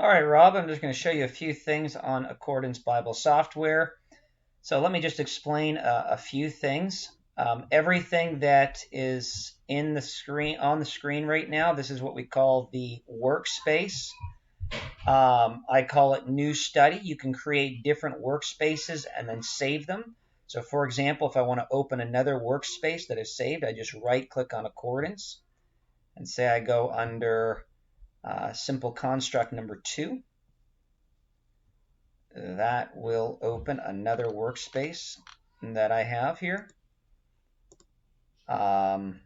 All right, Rob, I'm just going to show you a few things on Accordance Bible software. So let me just explain a few things. Everything that is in the screen on the screen right now, this is what we call the workspace. I call it New Study. You can create different workspaces and then save them. So for example, if I want to open another workspace that is saved, I just right-click on Accordance and say I go under simple construct number 2. That will open another workspace that I have here. And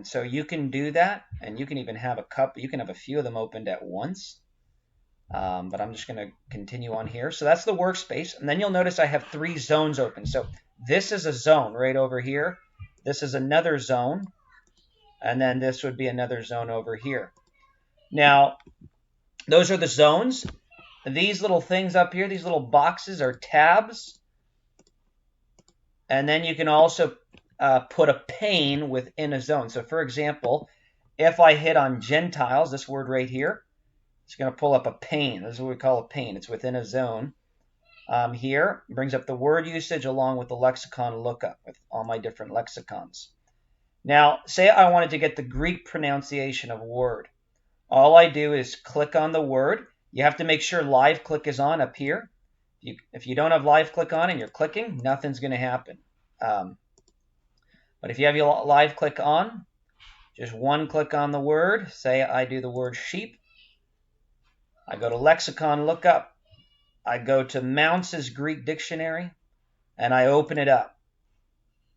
so you can do that, and you can even have a few of them opened at once. But I'm just going to continue on here. So that's the workspace, and then you'll notice I have 3 zones open. So this is a zone right over here. This is another zone, and then this would be another zone over here. Now, those are the zones. These little things up here, these little boxes are tabs. And then you can also put a pane within a zone. So for example, if I hit on Gentiles, this word right here, it's going to pull up a pane. This is what we call a pane. It's within a zone. Here, it brings up the word usage along with the lexicon lookup with all my different lexicons. Now, say I wanted to get the Greek pronunciation of a word. All I do is click on the word. You have to make sure live click is on up here. If you don't have live click on and you're clicking, nothing's going to happen. But if you have your live click on, just one click on the word. Say I do the word sheep. I go to lexicon lookup. I go to Mounce's Greek dictionary, and I open it up.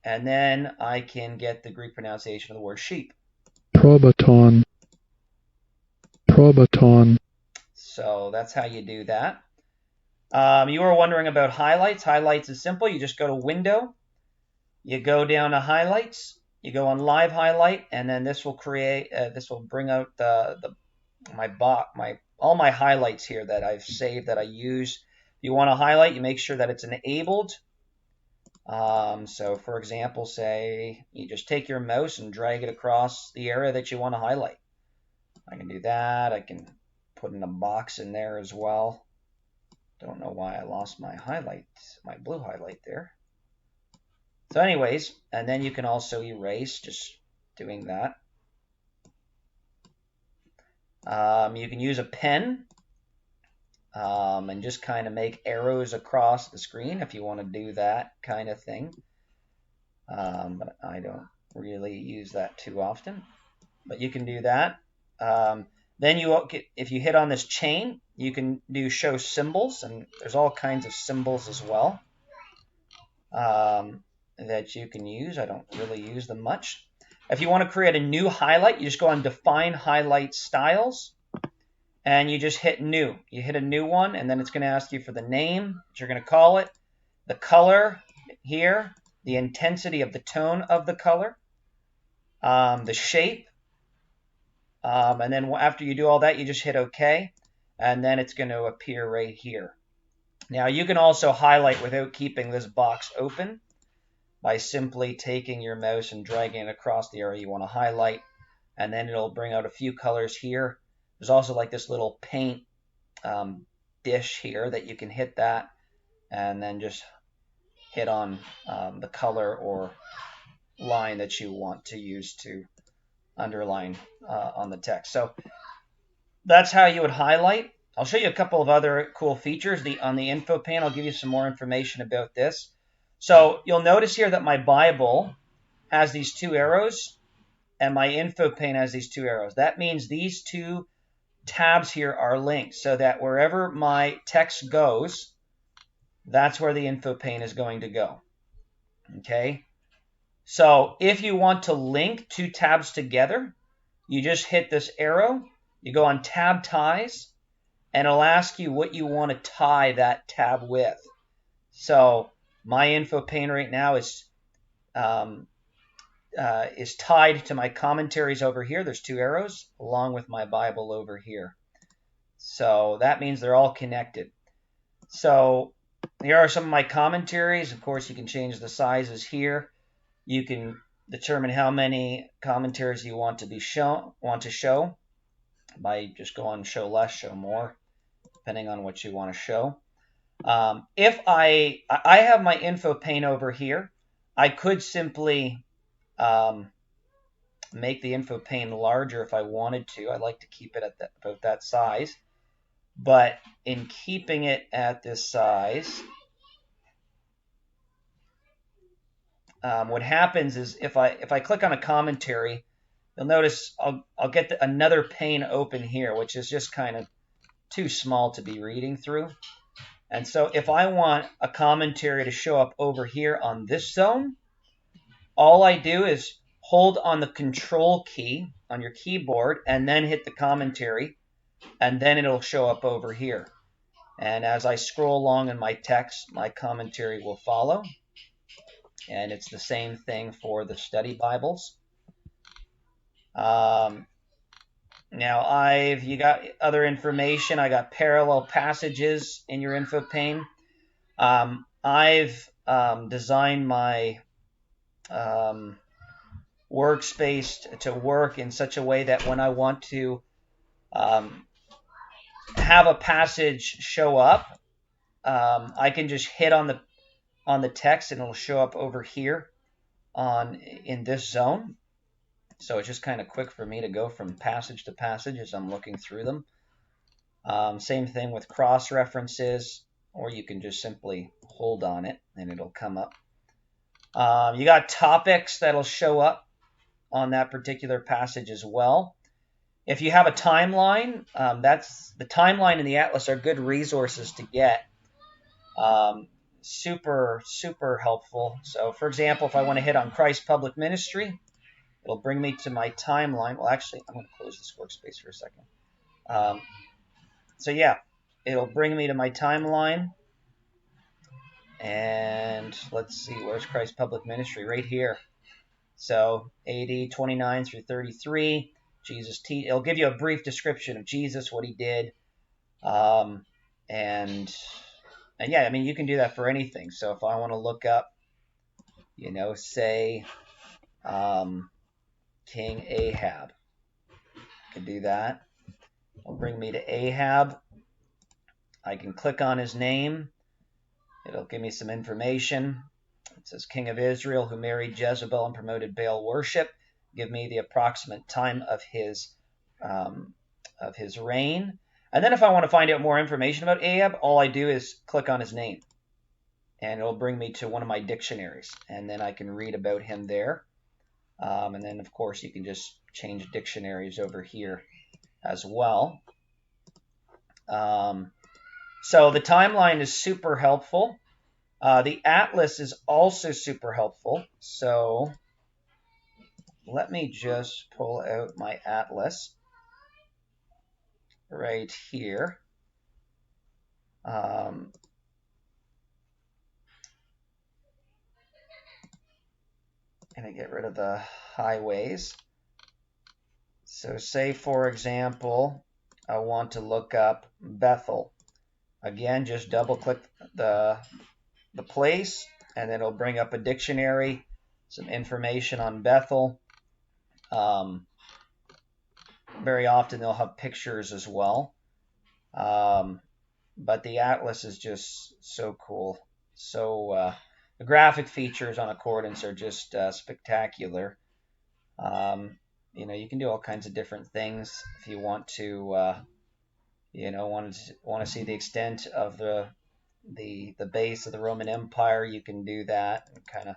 And then I can get the Greek pronunciation of the word sheep. Probaton. Probaton. So that's how you do that. You were wondering about highlights. Highlights is simple. You just go to Window. You go down to Highlights. You go on Live Highlight, and then this will bring out all my highlights here that I've saved that I use. If you want to highlight, you make sure that it's enabled. So for example, say you just take your mouse and drag it across the area that you want to highlight. I can do that. I can put in a box in there as well. Don't know why I lost my highlight, my blue highlight there. So anyways, and then you can also erase, just doing that. You can use a pen and just kind of make arrows across the screen if you want to do that kind of thing. But I don't really use that too often. But you can do that. Then if you hit on this chain, you can do show symbols, and there's all kinds of symbols as well that you can use. I don't really use them much. If you want to create a new highlight, you just go on Define Highlight Styles, and you just hit New. You hit a new one, and then it's going to ask you for the name that you're going to call it, the color here, the intensity of the tone of the color, the shape, and then after you do all that, you just hit OK, and then it's going to appear right here. Now, you can also highlight without keeping this box open by simply taking your mouse and dragging it across the area you want to highlight, and then it'll bring out a few colors here. There's also like this little paint dish here that you can hit that, and then just hit on the color or line that you want to use to underline on the text. So that's how you would highlight. I'll show you a couple of other cool features. On the info pane, I'll give you some more information about this. So you'll notice here that my Bible has these 2 arrows, and my info pane has these 2 arrows. That means these 2 tabs here are linked, so that wherever my text goes, that's where the info pane is going to go. Okay? So if you want to link 2 tabs together, you just hit this arrow, you go on Tab Ties, and it'll ask you what you want to tie that tab with. So my info pane right now is tied to my commentaries over here. There's 2 arrows, along with my Bible over here. So that means they're all connected. So here are some of my commentaries. Of course, you can change the sizes here. You can determine how many commentaries you want to show. by just going show less, show more, depending on what you want to show. If I have my info pane over here, I could simply make the info pane larger if I wanted to. I like to keep it at about that size. But in keeping it at this size, what happens is if I click on a commentary, you'll notice I'll get another pane open here, which is just kind of too small to be reading through. And so if I want a commentary to show up over here on this zone, all I do is hold on the control key on your keyboard and then hit the commentary, and then it'll show up over here. And as I scroll along in my text, my commentary will follow. And it's the same thing for the study Bibles. Now you got other information. I got parallel passages in your info pane. I've designed my workspace to work in such a way that when I want to have a passage show up, I can just hit on the text and it'll show up over here in this zone. So it's just kind of quick for me to go from passage to passage as I'm looking through them. Same thing with cross references, or you can just simply hold on it and it'll come up. You got topics that'll show up on that particular passage as well. If you have a timeline, the timeline and the atlas are good resources to get. Super, super helpful. So, for example, if I want to hit on Christ Public Ministry, it'll bring me to my timeline. Well, actually, I'm going to close this workspace for a second. So, yeah, it'll bring me to my timeline. And let's see, where's Christ Public Ministry? Right here. So, AD 29 through 33, it'll give you a brief description of Jesus, what he did. And yeah, I mean, you can do that for anything. So if I want to look up, say King Ahab, I can do that. It'll bring me to Ahab. I can click on his name. It'll give me some information. It says King of Israel who married Jezebel and promoted Baal worship. Give me the approximate time of his reign. And then if I want to find out more information about Ahab, all I do is click on his name. And it'll bring me to one of my dictionaries. And then I can read about him there. And then, of course, you can just change dictionaries over here as well. So the timeline is super helpful. The atlas is also super helpful. So let me just pull out my atlas right here. And I get rid of the highways. So say, for example, I want to look up Bethel. Again, just double click the place, and then it'll bring up a dictionary, some information on Bethel. Very often they'll have pictures as well. But the atlas is just so cool. So the graphic features on Accordance are just spectacular. You can do all kinds of different things if you want to. Want to see the extent of the base of the Roman Empire, you can do that and kind of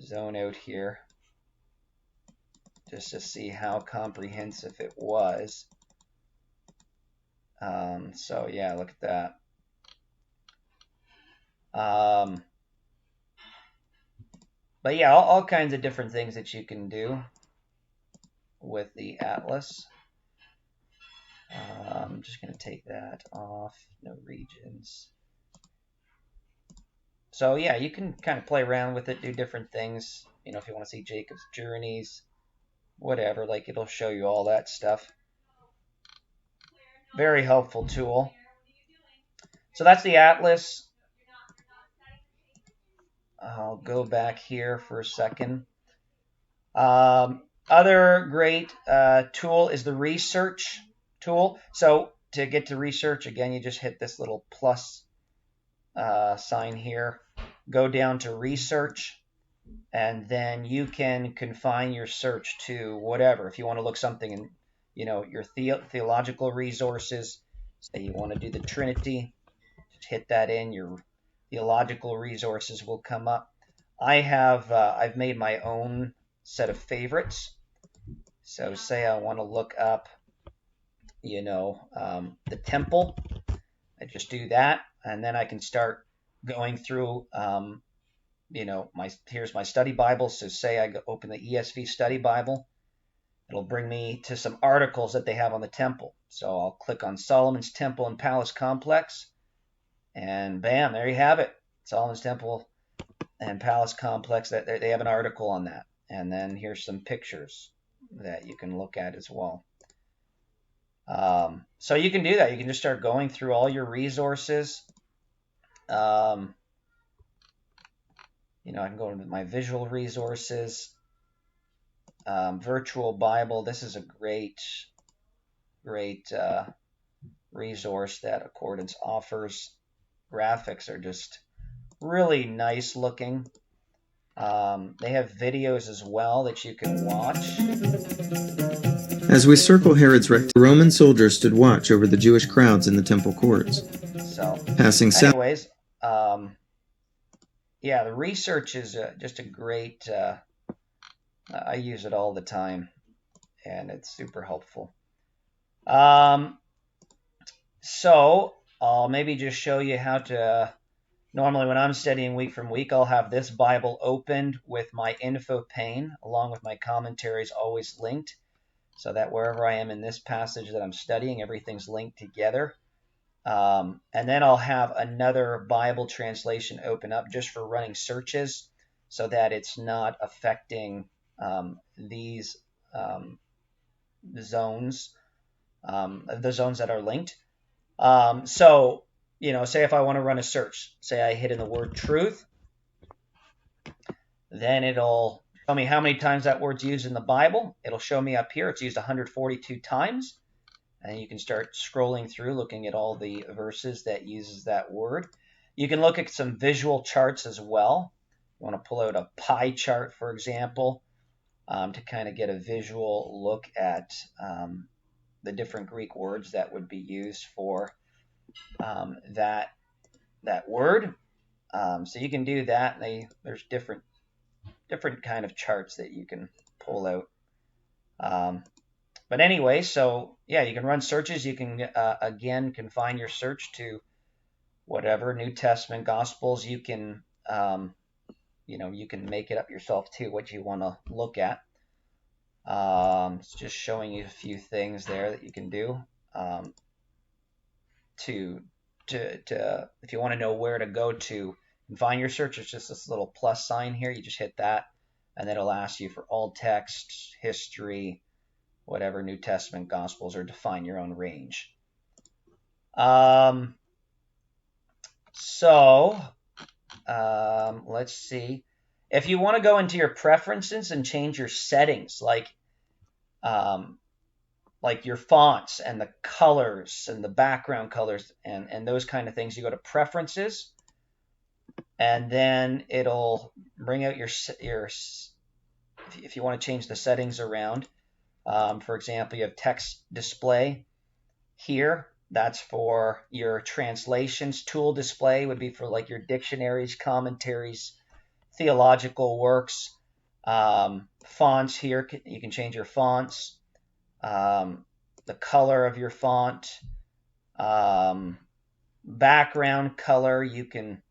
zone out here just to see how comprehensive it was. So yeah, look at that. But yeah, all kinds of different things that you can do with the atlas. I'm just going to take that off. No regions. So yeah, you can kind of play around with it, do different things. If you want to see Jacob's journeys, whatever, like it'll show you all that stuff. Very helpful tool. So that's the atlas. I'll go back here for a second. Other great tool is the research. tool. So to get to research, again, you just hit this little plus sign here, go down to research, and then you can confine your search to whatever. If you want to look something in, your theological resources, say you want to do the Trinity, just hit that in. Your theological resources will come up. I've made my own set of favorites. So say I want to look up, the temple. I just do that, and then I can start going through, here's my study Bible. So say I open the ESV study Bible, it'll bring me to some articles that they have on the temple. So I'll click on Solomon's Temple and Palace Complex, and bam, there you have it. Solomon's Temple and Palace Complex. That they have an article on that, and then here's some pictures that you can look at as well. So you can do that. You can just start going through all your resources. I can go into my visual resources, virtual Bible. This is a great resource that Accordance offers. Graphics are just really nice looking. They have videos as well that you can watch. As we circle Herod's rectum, Roman soldiers stood watch over the Jewish crowds in the temple courts. So, anyways, yeah, the research is just a great. I use it all the time, and it's super helpful. So I'll maybe just show you how to. Normally, when I'm studying week from week, I'll have this Bible opened with my info pane, along with my commentaries always linked, so that wherever I am in this passage that I'm studying, everything's linked together. And then I'll have another Bible translation open up just for running searches, so that it's not affecting these zones, the zones that are linked. So, say if I want to run a search, say I hit in the word truth, then it'll show me how many times that word's used in the Bible. It'll show me up here it's used 142 times. And you can start scrolling through, looking at all the verses that uses that word. You can look at some visual charts as well. You want to pull out a pie chart, for example, to kind of get a visual look at the different Greek words that would be used for that word. So you can do that. There's different kind of charts that you can pull out. But anyway, so yeah, you can run searches. You can, again, confine your search to whatever, New Testament, Gospels. You can, you can make it up yourself too, what you want to look at. It's just showing you a few things there that you can do. If you want to know where to go to confine your search, it's just this little plus sign here. You just hit that, and then it'll ask you for all text, history, whatever, New Testament, Gospels, or define your own range. Let's see. If you want to go into your preferences and change your settings, like your fonts and the colors and the background colors and those kind of things, you go to preferences, and then it'll bring out your if you want to change the settings around. For example, you have text display here. That's for your translations. Tool display would be for like your dictionaries, commentaries, theological works. Fonts here, you can change your fonts, the color of your font, background color, you can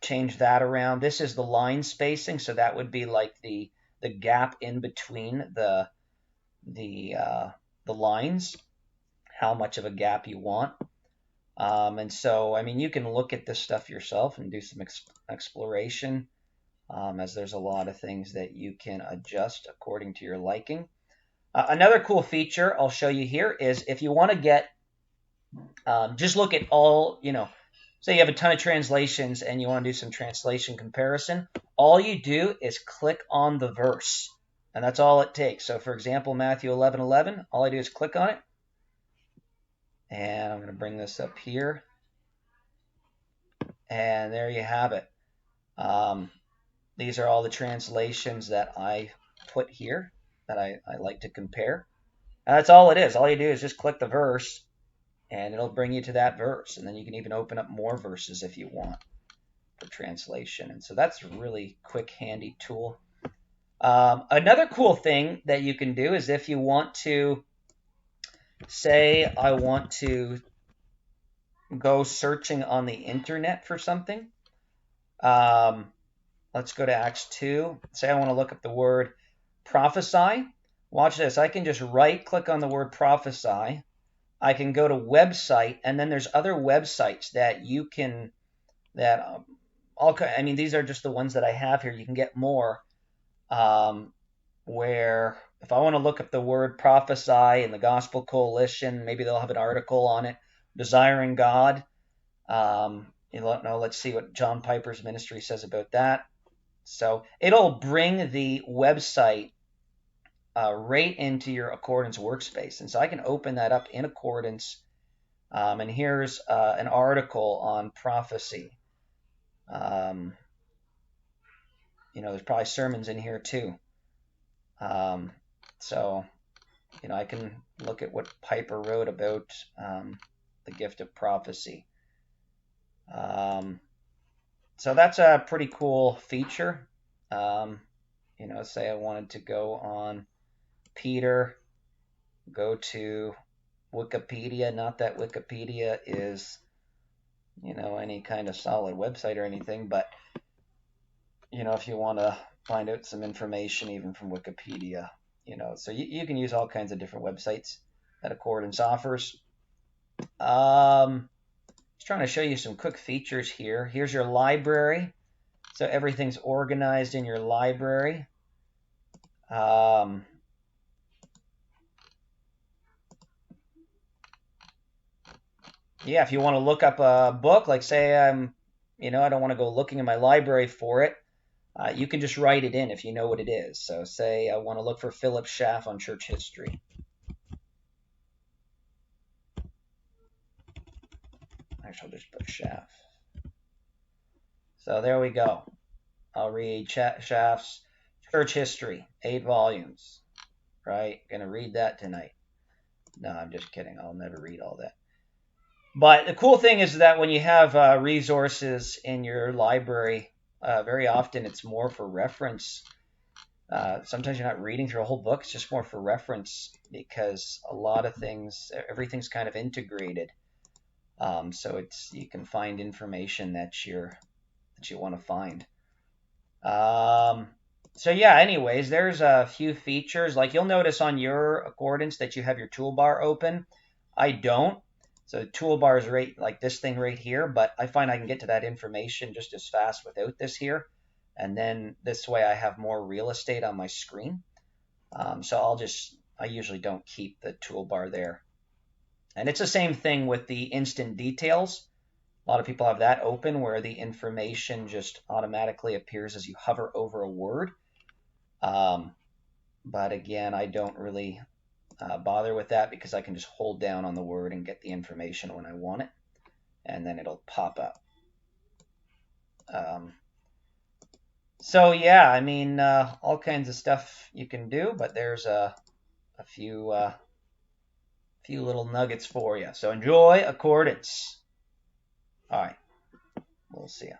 change that around. This is the line spacing, so that would be like the gap in between the lines, how much of a gap you want. And so, I mean, you can look at this stuff yourself and do some exploration, as there's a lot of things that you can adjust according to your liking. Another cool feature I'll show you here is if you want to get, just look at all, say you have a ton of translations and you want to do some translation comparison, all you do is click on the verse. And that's all it takes. So, for example, Matthew 11:11, all I do is click on it. And I'm going to bring this up here. And there you have it. These are all the translations that I put here that I like to compare. And that's all it is. All you do is just click the verse, and it'll bring you to that verse. And then you can even open up more verses if you want for translation. And so that's a really quick, handy tool. Another cool thing that you can do is if you want to, say I want to go searching on the internet for something. Let's go to Acts 2. Say I want to look up the word prophesy. Watch this. I can just right click on the word prophesy. I can go to website, and then there's other websites that you can, I mean, these are just the ones that I have here. You can get more, where if I want to look up the word prophesy in the Gospel Coalition, maybe they'll have an article on it, Desiring God. Let's see what John Piper's ministry says about that. So it'll bring the website right into your Accordance workspace. And so I can open that up in Accordance. And here's an article on prophecy. There's probably sermons in here too. So I can look at what Piper wrote about the gift of prophecy. So that's a pretty cool feature. Say I wanted to go on Peter, go to Wikipedia. Not that Wikipedia is, any kind of solid website or anything, but, if you want to find out some information even from Wikipedia, so you can use all kinds of different websites that Accordance offers. Just trying to show you some quick features here. Here's your library. So everything's organized in your library. If you want to look up a book, like say I don't want to go looking in my library for it, you can just write it in if you know what it is. So say I want to look for Philip Schaff on church history. Actually, I'll just put Schaff. So there we go. I'll read Schaff's church history, 8 volumes. Right? Gonna read that tonight. No, I'm just kidding. I'll never read all that. But the cool thing is that when you have resources in your library, very often it's more for reference. Sometimes you're not reading through a whole book. It's just more for reference because a lot of things, everything's kind of integrated. So you can find information that you want to find. Anyways, there's a few features. Like you'll notice on your Accordance that you have your toolbar open. I don't. So the toolbar is right like this thing right here, but I find I can get to that information just as fast without this here. And then this way I have more real estate on my screen. So I usually don't keep the toolbar there. And it's the same thing with the instant details. A lot of people have that open where the information just automatically appears as you hover over a word. But again, I don't really bother with that because I can just hold down on the word and get the information when I want it. And then it'll pop up. All kinds of stuff you can do, but there's a few little nuggets for you. So enjoy Accordance. All right, we'll see you.